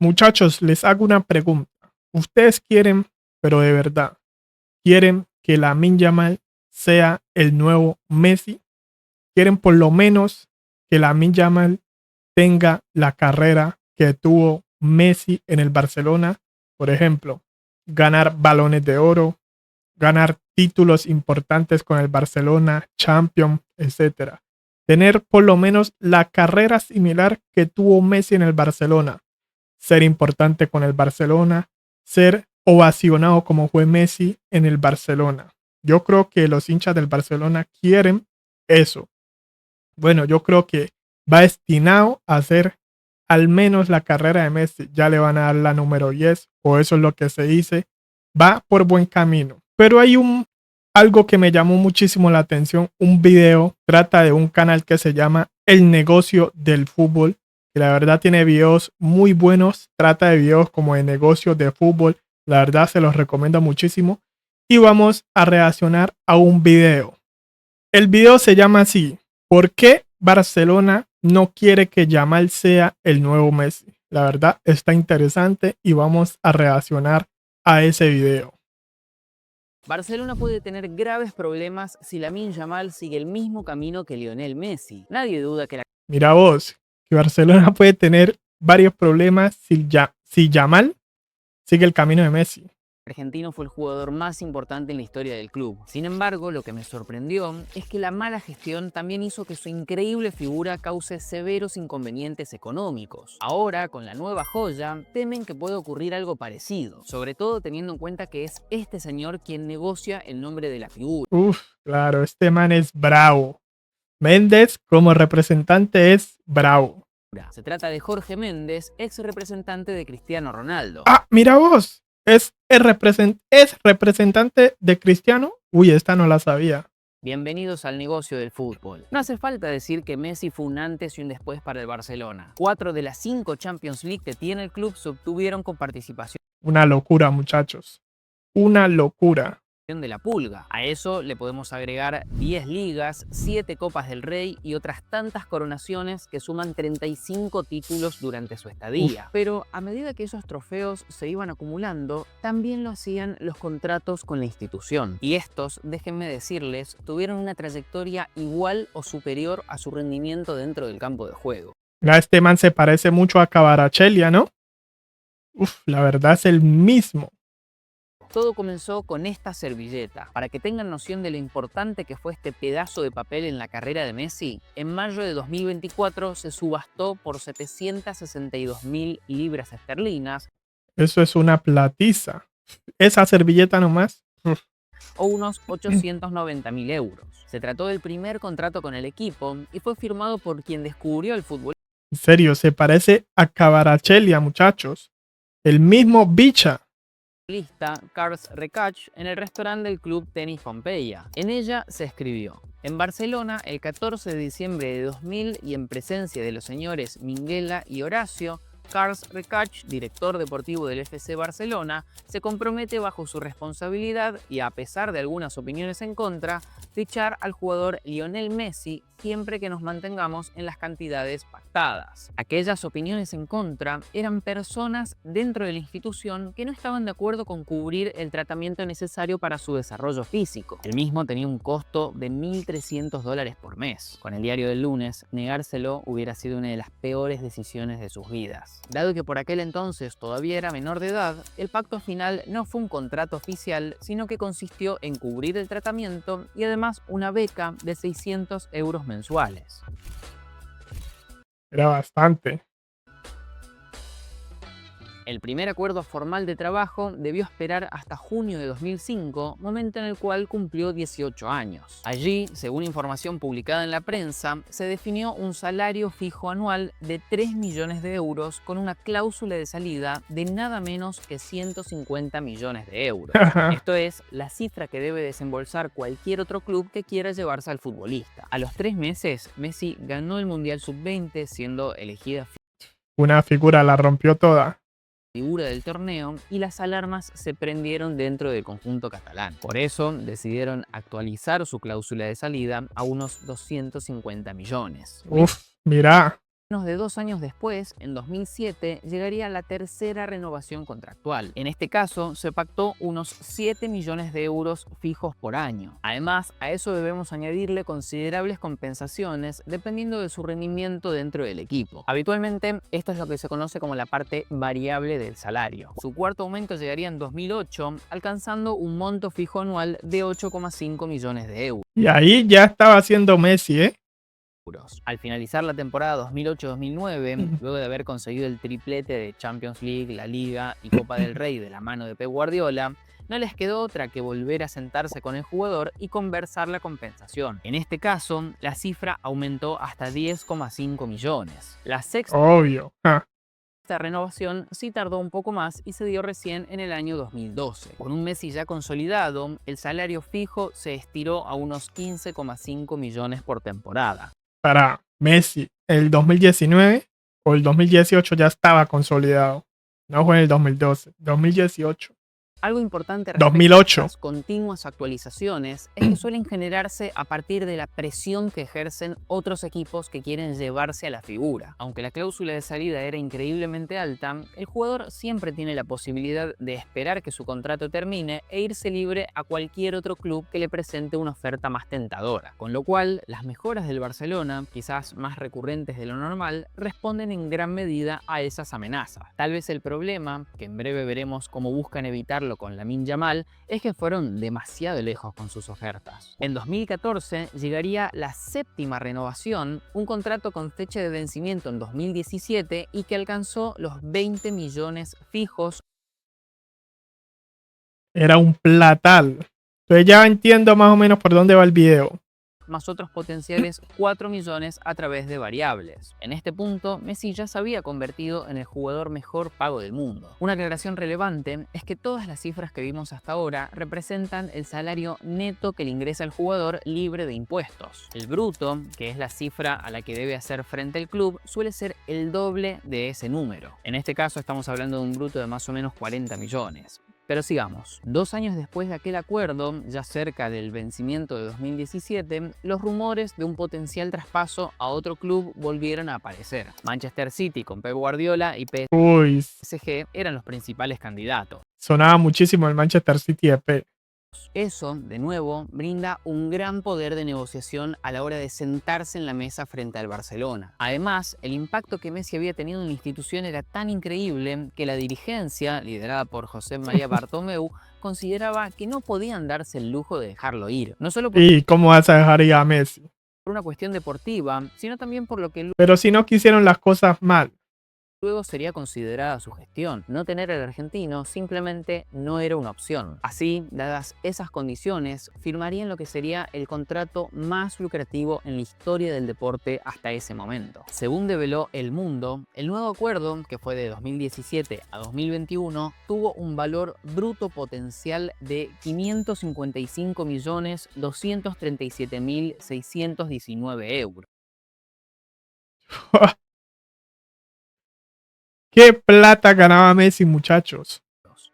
Muchachos, les hago una pregunta. ¿Ustedes quieren, pero de verdad, quieren que Lamine Yamal sea el nuevo Messi? ¿Quieren por lo menos que Lamine Yamal tenga la carrera que tuvo Messi en el Barcelona? Por ejemplo, ganar balones de oro, ganar títulos importantes con el Barcelona, Champions, etcétera. Tener por lo menos la carrera similar que tuvo Messi en el Barcelona, ser importante con el Barcelona, ser ovacionado como fue Messi en el Barcelona. Yo creo que los hinchas del Barcelona quieren eso. Bueno, yo creo que va destinado a ser al menos la carrera de Messi. Ya le van a dar la número 10, o eso es lo que se dice. Va por buen camino. Pero hay algo que me llamó muchísimo la atención. Un video trata de un canal que se llama El Negocio del Fútbol. Y la verdad tiene videos muy buenos. Trata de videos como de negocios de fútbol. La verdad se los recomiendo muchísimo. Y vamos a reaccionar a un video. El video se llama así: ¿por qué Barcelona no quiere que Yamal sea el nuevo Messi? La verdad está interesante y vamos a reaccionar a ese video. Barcelona puede tener graves problemas si Lamine Yamal sigue el mismo camino que Lionel Messi. Nadie duda que el Mira vos, que Barcelona puede tener varios problemas si Yamal sigue el camino de Messi. argentino fue el jugador más importante en la historia del club. Sin embargo, lo que me sorprendió es que la mala gestión también hizo que su increíble figura cause severos inconvenientes económicos. Ahora, con la nueva joya, temen que pueda ocurrir algo parecido, sobre todo teniendo en cuenta que es este señor quien negocia el nombre de la figura. Uf, claro, este man es bravo. Méndez como representante es bravo. Se trata de Jorge Méndez, ex representante de Cristiano Ronaldo. Ah, mira vos, es representante de Cristiano. Uy, esta no la sabía. Bienvenidos al negocio del fútbol. No hace falta decir que Messi fue un antes y un después para el Barcelona. 4 de las 5 Champions League que tiene el club se obtuvieron con participación Una locura, muchachos. Una locura. de la Pulga. A eso le podemos agregar 10 ligas, 7 Copas del Rey y otras tantas coronaciones que suman 35 títulos durante su estadía. Pero a medida que esos trofeos se iban acumulando, también lo hacían los contratos con la institución. Y estos, déjenme decirles, tuvieron una trayectoria igual o superior a su rendimiento dentro del campo de juego. Mira, este man se parece mucho a Kvaratskhelia, ¿no? Uf, la verdad es el mismo. Todo comenzó con esta servilleta. Para que tengan noción de lo importante que fue este pedazo de papel en la carrera de Messi, en mayo de 2024 se subastó por 762.000 libras esterlinas, Eso es una platiza. Esa servilleta nomás. Uf, o unos 890.000 euros. Se trató del primer contrato con el equipo y fue firmado por quien descubrió el fútbol en serio, se parece a Kvaratskhelia, muchachos. El mismo bicha. Karls Rekach en el restaurante del club Tenis Pompeya. En ella se escribió: en Barcelona, el 14 de diciembre de 2000 y en presencia de los señores Minguella y Horacio, Karls Rekach, director deportivo del FC Barcelona, se compromete bajo su responsabilidad y a pesar de algunas opiniones en contra, fichar al jugador Lionel Messi siempre que nos mantengamos en las cantidades pactadas. Aquellas opiniones en contra eran personas dentro de la institución que no estaban de acuerdo con cubrir el tratamiento necesario para su desarrollo físico. El mismo tenía un costo de $1.300 por mes. Con el diario del lunes, negárselo hubiera sido una de las peores decisiones de sus vidas. Dado que por aquel entonces todavía era menor de edad, el pacto final no fue un contrato oficial, sino que consistió en cubrir el tratamiento y además una beca de 600 euros mensuales. Era bastante. El primer acuerdo formal de trabajo debió esperar hasta junio de 2005, momento en el cual cumplió 18 años. Allí, según información publicada en la prensa, se definió un salario fijo anual de 3 millones de euros con una cláusula de salida de nada menos que 150 millones de euros. Esto es la cifra que debe desembolsar cualquier otro club que quiera llevarse al futbolista. A los 3 meses, Messi ganó el Mundial Sub-20, siendo elegida Una figura la rompió toda. figura del torneo y las alarmas se prendieron dentro del conjunto catalán. Por eso decidieron actualizar su cláusula de salida a unos 250 millones. Uf, mira. Menos de 2 años después, en 2007, llegaría la tercera renovación contractual. En este caso, se pactó unos 7 millones de euros fijos por año. Además, a eso debemos añadirle considerables compensaciones dependiendo de su rendimiento dentro del equipo. Habitualmente, esto es lo que se conoce como la parte variable del salario. Su cuarto aumento llegaría en 2008, alcanzando un monto fijo anual de 8,5 millones de euros. Y ahí ya estaba haciendo Messi, ¿eh? Al finalizar la temporada 2008-2009, luego de haber conseguido el triplete de Champions League, la Liga y Copa del Rey de la mano de Pep Guardiola, no les quedó otra que volver a sentarse con el jugador y conversar la compensación. En este caso, la cifra aumentó hasta 10,5 millones. La sexta Obvio. renovación sí tardó un poco más y se dio recién en el año 2012. Con un Messi ya consolidado, el salario fijo se estiró a unos 15,5 millones por temporada. Para Messi, el 2019 o el 2018 ya estaba consolidado. No fue en el 2012, 2018. Algo importante respecto 2008. a las continuas actualizaciones es que suelen generarse a partir de la presión que ejercen otros equipos que quieren llevarse a la figura. Aunque la cláusula de salida era increíblemente alta, el jugador siempre tiene la posibilidad de esperar que su contrato termine e irse libre a cualquier otro club que le presente una oferta más tentadora. Con lo cual, las mejoras del Barcelona, quizás más recurrentes de lo normal, responden en gran medida a esas amenazas. Tal vez el problema, que en breve veremos cómo buscan evitarlo con Lamine Yamal, es que fueron demasiado lejos con sus ofertas. En 2014 llegaría la séptima renovación, un contrato con fecha de vencimiento en 2017 y que alcanzó los 20 millones fijos. Era un platal. Entonces ya entiendo más o menos por dónde va el video. Más otros potenciales 4 millones a través de variables. En este punto, Messi ya se había convertido en el jugador mejor pago del mundo. Una aclaración relevante es que todas las cifras que vimos hasta ahora representan el salario neto que le ingresa al jugador libre de impuestos. El bruto, que es la cifra a la que debe hacer frente el club, suele ser el doble de ese número. En este caso estamos hablando de un bruto de más o menos 40 millones. Pero sigamos. 2 años después de aquel acuerdo, ya cerca del vencimiento de 2017, los rumores de un potencial traspaso a otro club volvieron a aparecer. Manchester City con Pep Guardiola y Uy, PSG eran los principales candidatos. sonaba muchísimo el Manchester City de Pep. Eso, de nuevo, brinda un gran poder de negociación a la hora de sentarse en la mesa frente al Barcelona. Además, el impacto que Messi había tenido en la institución era tan increíble que la dirigencia, liderada por José María Bartomeu, consideraba que no podían darse el lujo de dejarlo ir. No solo por ¿Y cómo vas a dejar ir a Messi? una cuestión deportiva, sino también por lo que Pero si no quisieron las cosas mal. luego sería considerada su gestión. No tener al argentino simplemente no era una opción. Así, dadas esas condiciones, firmarían lo que sería el contrato más lucrativo en la historia del deporte hasta ese momento. Según develó El Mundo, el nuevo acuerdo, que fue de 2017 a 2021, tuvo un valor bruto potencial de 555.237.619 euros. ¿Qué plata ganaba Messi, muchachos?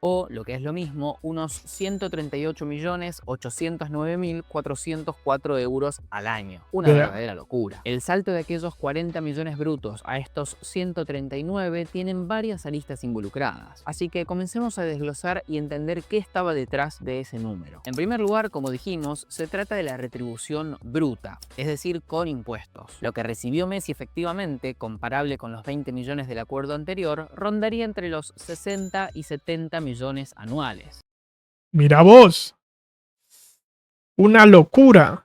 O, lo que es lo mismo, unos 138.809.404 euros al año. Una verdadera locura. El salto de aquellos 40 millones brutos a estos 139 tienen varias aristas involucradas. Así que comencemos a desglosar y entender qué estaba detrás de ese número. En primer lugar, como dijimos, se trata de la retribución bruta, es decir, con impuestos. Lo que recibió Messi efectivamente, comparable con los 20 millones del acuerdo anterior, rondaría entre los 60 y 70 millones anuales. Mira vos. Una locura.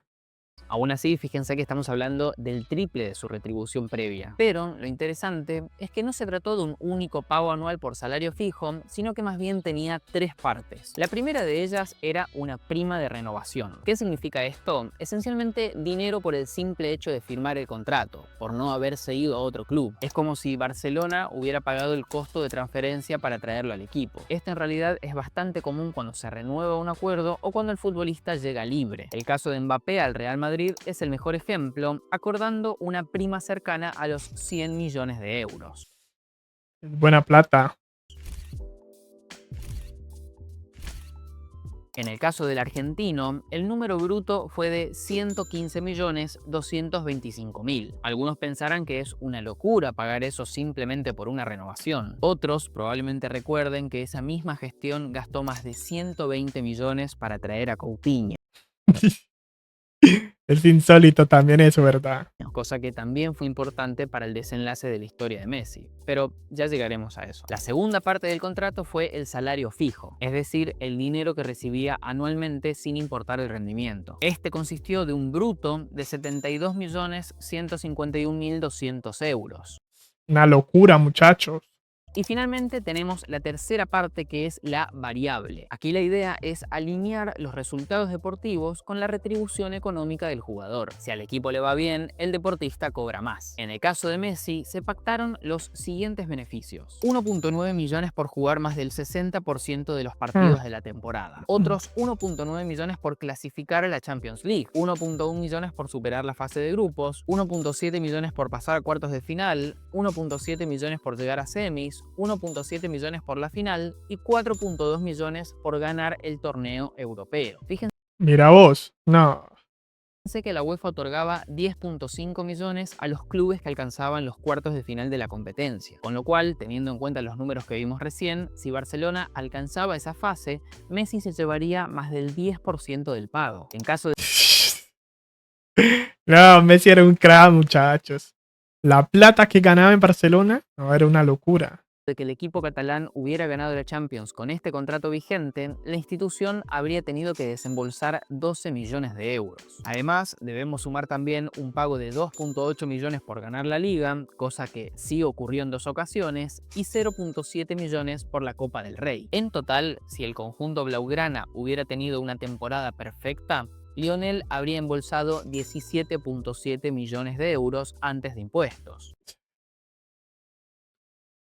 Aún así, fíjense que estamos hablando del triple de su retribución previa. Pero lo interesante es que no se trató de un único pago anual por salario fijo, sino que más bien tenía 3 partes. La primera de ellas era una prima de renovación. ¿Qué significa esto? Esencialmente dinero por el simple hecho de firmar el contrato, por no haberse ido a otro club. Es como si Barcelona hubiera pagado el costo de transferencia para traerlo al equipo. Esto en realidad es bastante común cuando se renueva un acuerdo o cuando el futbolista llega libre. El caso de Mbappé al Real Madrid es el mejor ejemplo, acordando una prima cercana a los 100 millones de euros. Buena plata. En el caso del argentino, el número bruto fue de 115.225.000. Algunos pensarán que es una locura pagar eso simplemente por una renovación. Otros probablemente recuerden que esa misma gestión gastó más de 120 millones para traer a Coutinho. Es insólito también eso, ¿verdad? Cosa que también fue importante para el desenlace de la historia de Messi, pero ya llegaremos a eso. La segunda parte del contrato fue el salario fijo, es decir, el dinero que recibía anualmente sin importar el rendimiento. Este consistió de un bruto de 72.151.200 euros. Una locura, muchachos. Y finalmente tenemos la tercera parte, que es la variable. Aquí la idea es alinear los resultados deportivos con la retribución económica del jugador. Si al equipo le va bien, el deportista cobra más. En el caso de Messi, se pactaron los siguientes beneficios: 1.9 millones por jugar más del 60% de los partidos de la temporada. Otros 1.9 millones por clasificar a la Champions League. 1.1 millones por superar la fase de grupos. 1.7 millones por pasar a cuartos de final. 1.7 millones por llegar a semis. 1.7 millones por la final y 4.2 millones por ganar el torneo europeo. Fíjense Mira vos, no. que la UEFA otorgaba 10.5 millones a los clubes que alcanzaban los cuartos de final de la competencia. Con lo cual, teniendo en cuenta los números que vimos recién, si Barcelona alcanzaba esa fase, Messi se llevaría más del 10% del pago. En caso de No, Messi era un crack, muchachos. La plata que ganaba en Barcelona, no, era una locura. que el equipo catalán hubiera ganado la Champions con este contrato vigente, la institución habría tenido que desembolsar 12 millones de euros. Además, debemos sumar también un pago de 2.8 millones por ganar la Liga, cosa que sí ocurrió en 2 ocasiones, y 0.7 millones por la Copa del Rey. En total, si el conjunto blaugrana hubiera tenido una temporada perfecta, Lionel habría embolsado 17.7 millones de euros antes de impuestos.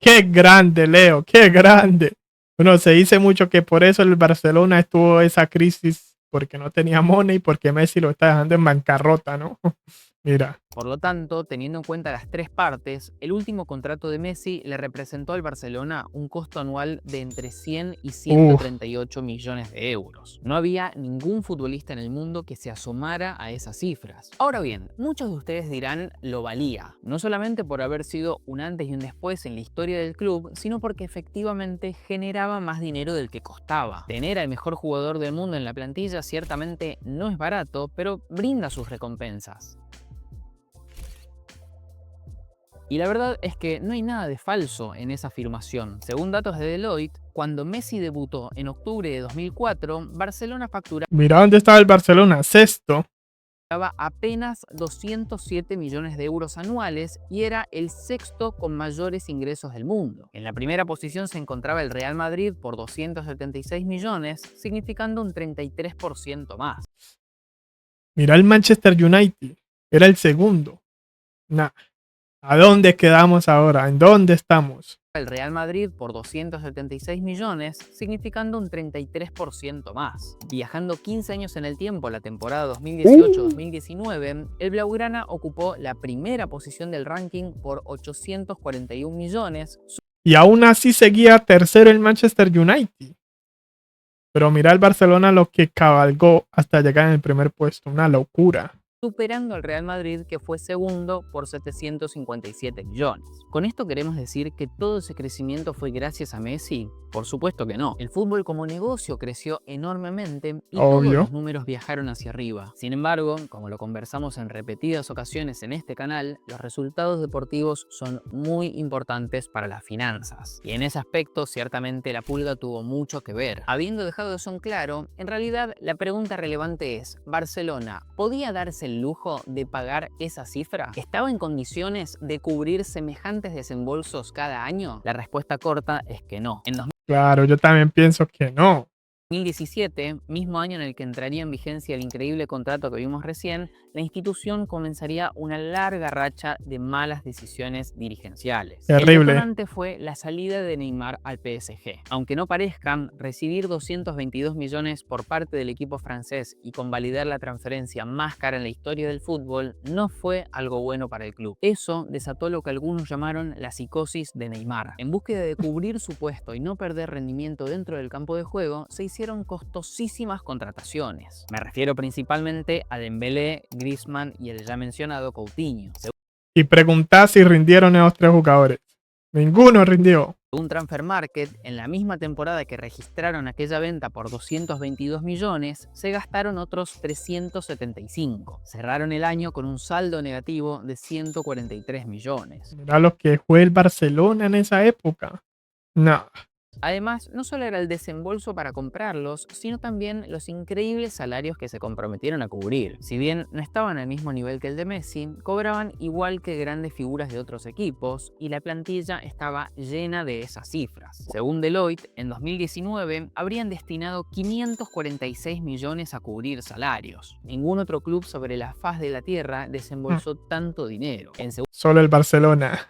¡Qué grande, Leo! ¡Qué grande! Bueno, se dice mucho que por eso el Barcelona estuvo esa crisis, porque no tenía money y porque Messi lo está dejando en bancarrota, ¿no? Mira. Por lo tanto, teniendo en cuenta las tres partes, el último contrato de Messi le representó al Barcelona un costo anual de entre 100 y 138 millones de euros. No había ningún futbolista en el mundo que se asomara a esas cifras. Ahora bien, muchos de ustedes dirán lo valía, no solamente por haber sido un antes y un después en la historia del club, sino porque efectivamente generaba más dinero del que costaba. Tener al mejor jugador del mundo en la plantilla ciertamente no es barato, pero brinda sus recompensas. Y la verdad es que no hay nada de falso en esa afirmación. Según datos de Deloitte, cuando Messi debutó en octubre de 2004, Barcelona facturaba Mira dónde estaba el Barcelona, sexto. Apenas 207 millones de euros anuales y era el sexto con mayores ingresos del mundo. En la primera posición se encontraba el Real Madrid por 276 millones, significando un 33% más. Mira el Manchester United, era el segundo. Nah. ¿A dónde quedamos ahora? ¿En dónde estamos? El Real Madrid por 276 millones, significando un 33% más. Viajando 15 años en el tiempo, la temporada 2018-2019, el blaugrana ocupó la primera posición del ranking por 841 millones. Y aún así seguía tercero el Manchester United. Pero mira el Barcelona lo que cabalgó hasta llegar en el primer puesto. Una locura. Superando al Real Madrid, que fue segundo por 757 millones. ¿Con esto queremos decir que todo ese crecimiento fue gracias a Messi? Por supuesto que no. El fútbol como negocio creció enormemente y todos los números viajaron hacia arriba. Sin embargo, como lo conversamos en repetidas ocasiones en este canal, los resultados deportivos son muy importantes para las finanzas. Y en ese aspecto, ciertamente la pulga tuvo mucho que ver. Habiendo dejado eso en claro, en realidad la pregunta relevante es, ¿Barcelona podía darse el lujo de pagar esa cifra? ¿Estaba en condiciones de cubrir semejantes desembolsos cada año? La respuesta corta es que no. Claro, yo también pienso que no. 2017, mismo año en el que entraría en vigencia el increíble contrato que vimos recién, la institución comenzaría una larga racha de malas decisiones dirigenciales. Terrible. El detonante fue la salida de Neymar al PSG. Aunque no parezcan, recibir 222 millones por parte del equipo francés y convalidar la transferencia más cara en la historia del fútbol no fue algo bueno para el club. Eso desató lo que algunos llamaron la psicosis de Neymar. En búsqueda de cubrir su puesto y no perder rendimiento dentro del campo de juego, se hicieron hicieron costosísimas contrataciones. Me refiero principalmente a Dembélé, Griezmann y el ya mencionado Coutinho. Y preguntá si rindieron esos 3 jugadores. Ninguno rindió. Según Transfer Market, en la misma temporada que registraron aquella venta por 222 millones, se gastaron otros 375. Cerraron el año con un saldo negativo de 143 millones. Mirá lo que fue el Barcelona en esa época. No. Además, no solo era el desembolso para comprarlos, sino también los increíbles salarios que se comprometieron a cubrir. Si bien no estaban al mismo nivel que el de Messi, cobraban igual que grandes figuras de otros equipos y la plantilla estaba llena de esas cifras. Según Deloitte, en 2019 habrían destinado 546 millones a cubrir salarios. Ningún otro club sobre la faz de la tierra desembolsó tanto dinero. En Solo el Barcelona.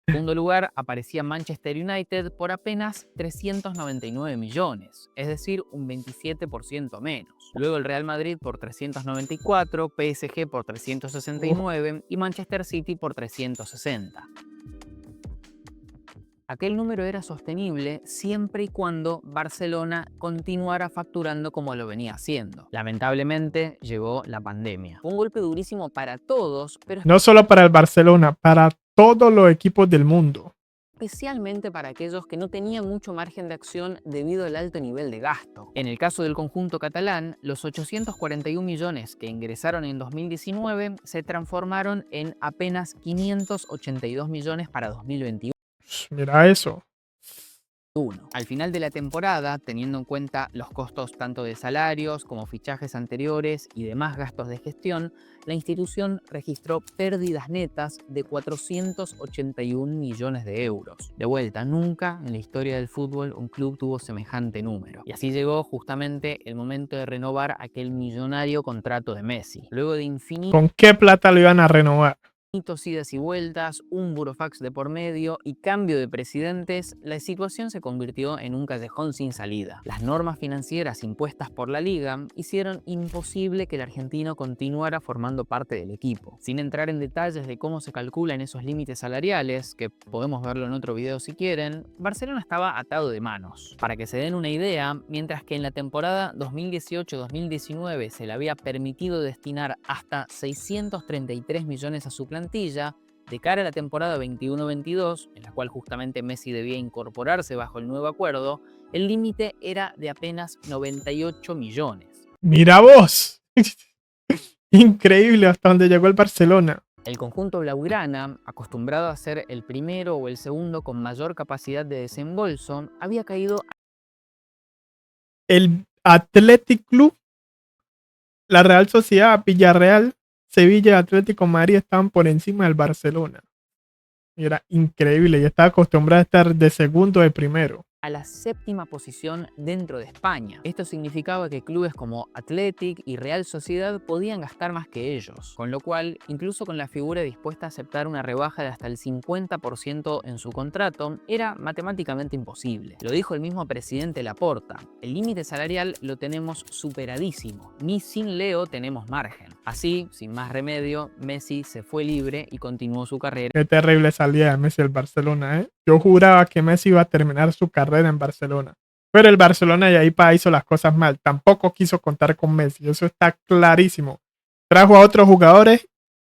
segundo lugar aparecía Manchester United por apenas 399 millones, es decir, un 27% menos. Luego el Real Madrid por 394, PSG por 369 y Manchester City por 360. Aquel número era sostenible siempre y cuando Barcelona continuara facturando como lo venía haciendo. Lamentablemente llegó la pandemia. Fue un golpe durísimo para todos, pero No solo para el Barcelona, para todos los equipos del mundo. especialmente para aquellos que no tenían mucho margen de acción debido al alto nivel de gasto. En el caso del conjunto catalán, los 841 millones que ingresaron en 2019 se transformaron en apenas 582 millones para 2021. Mira eso. Al final de la temporada, teniendo en cuenta los costos tanto de salarios como fichajes anteriores y demás gastos de gestión, la institución registró pérdidas netas de 481 millones de euros. De vuelta, nunca en la historia del fútbol un club tuvo semejante número. Y así llegó justamente el momento de renovar aquel millonario contrato de Messi. Luego de infinitos ¿Con qué plata lo iban a renovar? idas y vueltas, un burofax de por medio y cambio de presidentes, la situación se convirtió en un callejón sin salida. Las normas financieras impuestas por la liga hicieron imposible que el argentino continuara formando parte del equipo. Sin entrar en detalles de cómo se calculan esos límites salariales, que podemos verlo en otro video si quieren, Barcelona estaba atado de manos. Para que se den una idea, mientras que en la temporada 2018-2019 se le había permitido destinar hasta 633 millones a su plantilla, de cara a la temporada 21-22, en la cual justamente Messi debía incorporarse bajo el nuevo acuerdo, el límite era de apenas 98 millones. ¡Mira vos! Increíble hasta donde llegó el Barcelona. El conjunto blaugrana, acostumbrado a ser el primero o el segundo con mayor capacidad de desembolso, había caído. El Athletic Club, la Real Sociedad, Villarreal, Sevilla y Atlético de Madrid estaban por encima del Barcelona. Y era increíble. Y estaba acostumbrado a estar de segundo de primero. A la séptima posición dentro de España. Esto significaba que clubes como Athletic y Real Sociedad podían gastar más que ellos, con lo cual, incluso con la figura dispuesta a aceptar una rebaja de hasta el 50% en su contrato, era matemáticamente imposible. Lo dijo el mismo presidente Laporta: el límite salarial lo tenemos superadísimo, ni sin Leo tenemos margen. Así, sin más remedio, Messi se fue libre y continuó su carrera. Qué terrible salida de Messi al Barcelona, ¿eh? Yo juraba que Messi iba a terminar su carrera en Barcelona. Pero el Barcelona de ahí para hizo las cosas mal. Tampoco quiso contar con Messi. Eso está clarísimo. Trajo a otros jugadores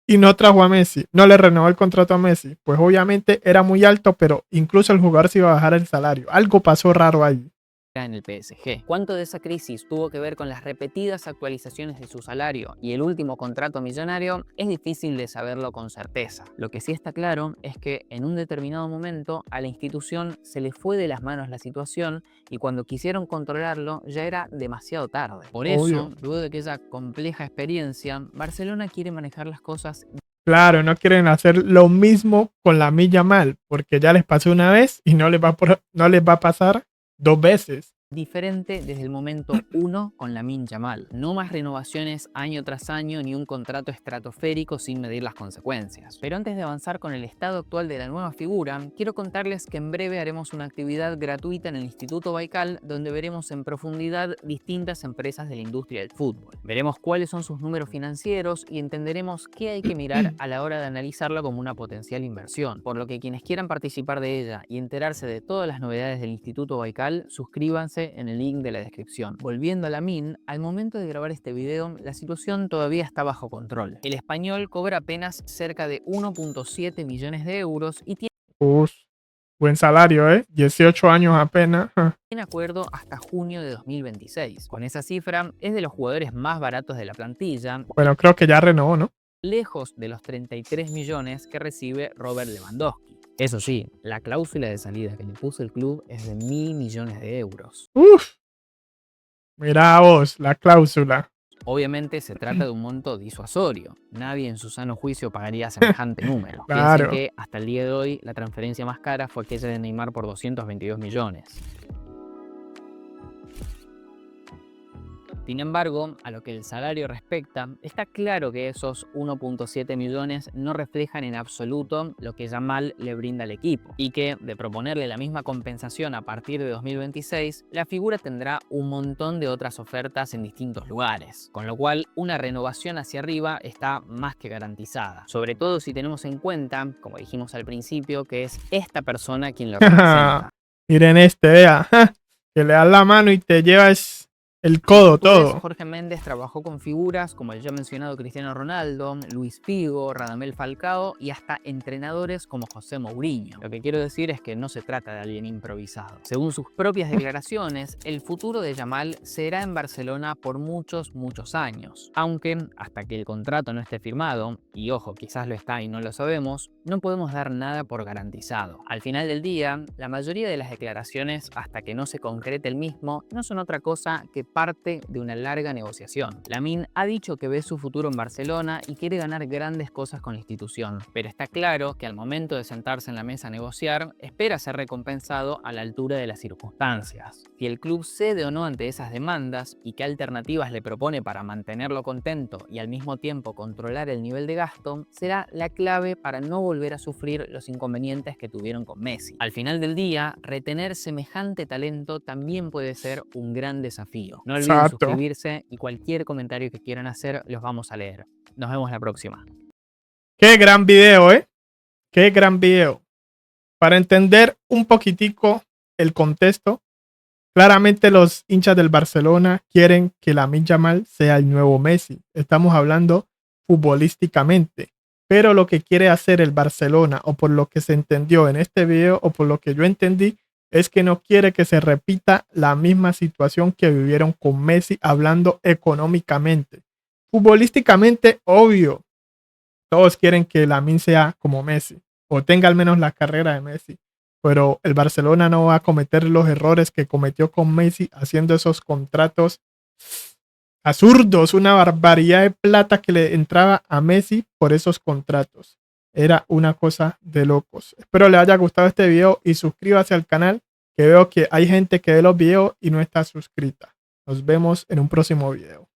y no trajo a Messi. No le renovó el contrato a Messi. Pues obviamente era muy alto, pero incluso el jugador se iba a bajar el salario. Algo pasó raro ahí. En el PSG. ¿Cuánto de esa crisis tuvo que ver con las repetidas actualizaciones de su salario y el último contrato millonario? Es difícil de saberlo con certeza. Lo que sí está claro es que en un determinado momento a la institución se le fue de las manos la situación y cuando quisieron controlarlo ya era demasiado tarde. Por eso, luego de aquella compleja experiencia, Barcelona quiere manejar las cosas. Claro, no quieren hacer lo mismo con Lamine Yamal, porque ya les pasó una vez y no les va a pasar 2 veces. Diferente desde el momento 1 con Lamine Yamal. No más renovaciones año tras año ni un contrato estratosférico sin medir las consecuencias. Pero antes de avanzar con el estado actual de la nueva figura, quiero contarles que en breve haremos una actividad gratuita en el Instituto Baikal donde veremos en profundidad distintas empresas de la industria del fútbol. Veremos cuáles son sus números financieros y entenderemos qué hay que mirar a la hora de analizarla como una potencial inversión. Por lo que quienes quieran participar de ella y enterarse de todas las novedades del Instituto Baikal, suscríbanse clave en el link de la descripción. Volviendo a Lamine, al momento de grabar este video, la situación todavía está bajo control. El español cobra apenas cerca de 1.7 millones de euros y tiene Uf, buen salario, 18 años apenas. acuerdo hasta junio de 2026. Con esa cifra, es de los jugadores más baratos de la plantilla, Bueno, creo que ya renovó, ¿no? lejos de los 33 millones que recibe Robert Lewandowski. Eso sí, la cláusula de salida que le puso el club es de 1.000 millones de euros. Uf, mira vos, la cláusula. Obviamente se trata de un monto disuasorio. Nadie en su sano juicio pagaría semejante número. Claro. Piensen que hasta el día de hoy la transferencia más cara fue aquella de Neymar por 222 millones. Sin embargo, a lo que el salario respecta, está claro que esos 1.7 millones no reflejan en absoluto lo que Yamal le brinda al equipo y que, de proponerle la misma compensación a partir de 2026, la figura tendrá un montón de otras ofertas en distintos lugares, con lo cual una renovación hacia arriba está más que garantizada, sobre todo si tenemos en cuenta, como dijimos al principio, que es esta persona quien lo representa. Miren vea, que le das la mano y te llevas el codo todo. Jorge Méndez trabajó con figuras como el ya mencionado Cristiano Ronaldo, Luis Figo, Radamel Falcao y hasta entrenadores como José Mourinho. Lo que quiero decir es que no se trata de alguien improvisado. Según sus propias declaraciones, el futuro de Yamal será en Barcelona por muchos años. Aunque, hasta que el contrato no esté firmado, y ojo, quizás lo está y no lo sabemos, no podemos dar nada por garantizado. Al final del día, la mayoría de las declaraciones, hasta que no se concrete el mismo, no son otra cosa que parte de una larga negociación. Lamine ha dicho que ve su futuro en Barcelona y quiere ganar grandes cosas con la institución, pero está claro que al momento de sentarse en la mesa a negociar, espera ser recompensado a la altura de las circunstancias. Si el club cede o no ante esas demandas y qué alternativas le propone para mantenerlo contento y al mismo tiempo controlar el nivel de gasto, será la clave para no volver a sufrir los inconvenientes que tuvieron con Messi. Al final del día, retener semejante talento también puede ser un gran desafío. No olviden Exacto. suscribirse y cualquier comentario que quieran hacer los vamos a leer. Nos vemos la próxima. Qué gran video, Qué gran video. Para entender un poquitico el contexto, claramente los hinchas del Barcelona quieren que Lamine Yamal sea el nuevo Messi. Estamos hablando futbolísticamente. Pero lo que quiere hacer el Barcelona, o por lo que se entendió en este video, o por lo que yo entendí, es que no quiere que se repita la misma situación que vivieron con Messi hablando económicamente. Futbolísticamente, obvio, todos quieren que Lamine sea como Messi o tenga al menos la carrera de Messi, pero el Barcelona no va a cometer los errores que cometió con Messi haciendo esos contratos absurdos, una barbaridad de plata que le entraba a Messi por esos contratos. Era una cosa de locos. Espero les haya gustado este video y suscríbase al canal, que veo que hay gente que ve los videos y no está suscrita. Nos vemos en un próximo video.